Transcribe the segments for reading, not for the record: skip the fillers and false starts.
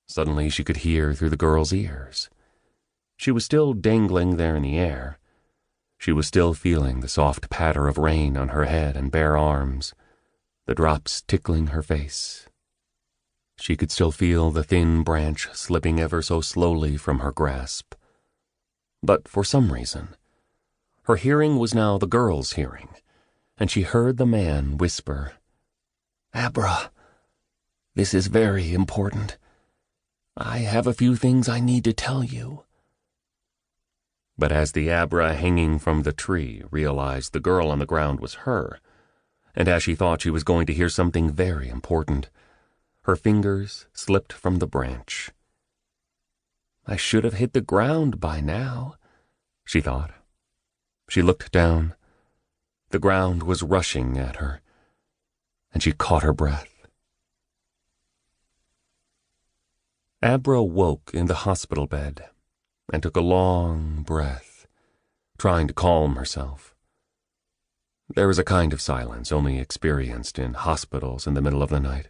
Suddenly she could hear through the girl's ears. She was still dangling there in the air. She was still feeling the soft patter of rain on her head and bare arms, the drops tickling her face. She could still feel the thin branch slipping ever so slowly from her grasp. But for some reason, her hearing was now the girl's hearing, and she heard the man whisper, "Abra, this is very important. I have a few things I need to tell you." But as the Abra hanging from the tree realized the girl on the ground was her, and as she thought she was going to hear something very important, her fingers slipped from the branch. "I should have hit the ground by now," she thought. She looked down. The ground was rushing at her, and she caught her breath. Abra woke in the hospital bed and took a long breath, trying to calm herself. There is a kind of silence only experienced in hospitals in the middle of the night.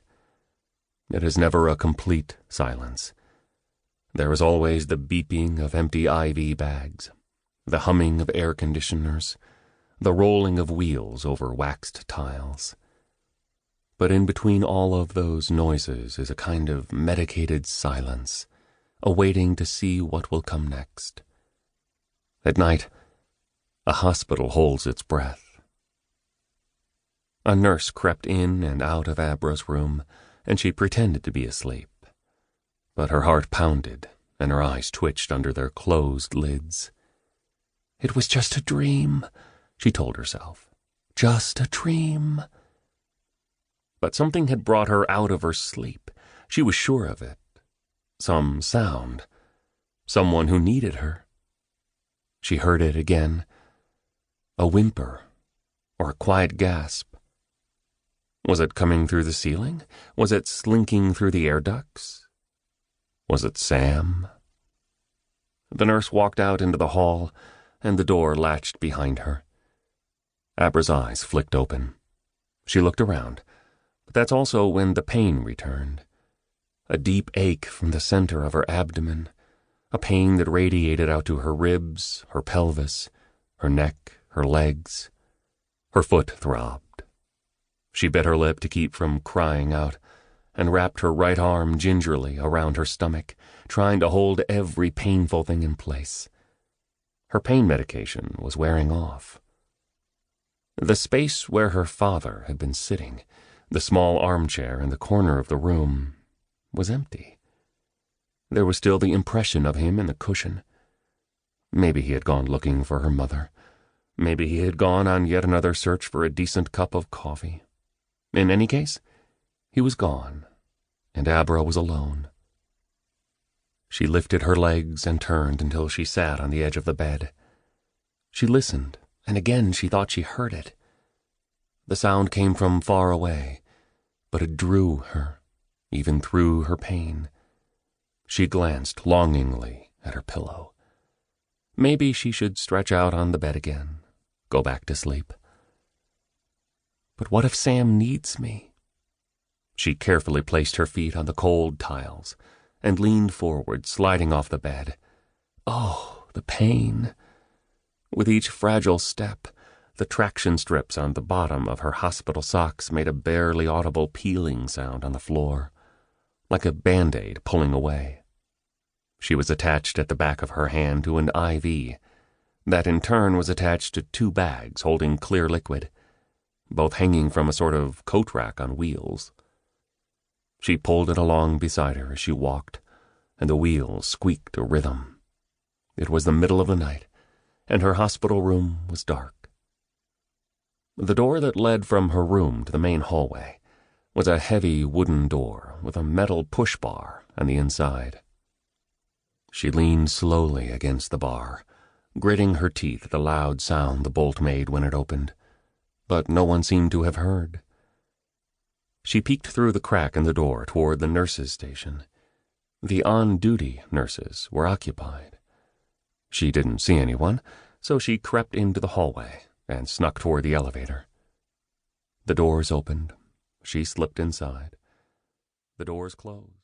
It is never a complete silence. There is always the beeping of empty IV bags, the humming of air conditioners, the rolling of wheels over waxed tiles. But in between all of those noises is a kind of medicated silence, awaiting to see what will come next. At night, a hospital holds its breath. A nurse crept in and out of Abra's room, and she pretended to be asleep. But her heart pounded, and her eyes twitched under their closed lids. "It was just a dream," she told herself. "Just a dream." But something had brought her out of her sleep. She was sure of it. Some sound. Someone who needed her. She heard it again. A whimper, or a quiet gasp. Was it coming through the ceiling? Was it slinking through the air ducts? Was it Sam? The nurse walked out into the hall, and the door latched behind her. Abra's eyes flicked open. She looked around, but that's also when the pain returned. A deep ache from the center of her abdomen, a pain that radiated out to her ribs, her pelvis, her neck, her legs. Her foot throbbed. She bit her lip to keep from crying out, and wrapped her right arm gingerly around her stomach, trying to hold every painful thing in place. Her pain medication was wearing off. The space where her father had been sitting, the small armchair in the corner of the room, was empty. There was still the impression of him in the cushion. Maybe he had gone looking for her mother. Maybe he had gone on yet another search for a decent cup of coffee. In any case, he was gone, and Abra was alone. She lifted her legs and turned until she sat on the edge of the bed. She listened, and again she thought she heard it. The sound came from far away, but it drew her, even through her pain. She glanced longingly at her pillow. Maybe she should stretch out on the bed again, go back to sleep. But what if Sam needs me? She carefully placed her feet on the cold tiles and leaned forward, sliding off the bed. Oh, the pain! With each fragile step, the traction strips on the bottom of her hospital socks made a barely audible peeling sound on the floor, like a Band-Aid pulling away. She was attached at the back of her hand to an IV, that in turn was attached to 2 bags holding clear liquid, both hanging from a sort of coat rack on wheels. She pulled it along beside her as she walked, and the wheels squeaked a rhythm. It was the middle of the night, and her hospital room was dark. The door that led from her room to the main hallway was a heavy wooden door with a metal push bar on the inside. She leaned slowly against the bar, gritting her teeth at the loud sound the bolt made when it opened, but no one seemed to have heard. She peeked through the crack in the door toward the nurses' station. The on-duty nurses were occupied. She didn't see anyone, so she crept into the hallway and snuck toward the elevator. The doors opened. She slipped inside. The doors closed.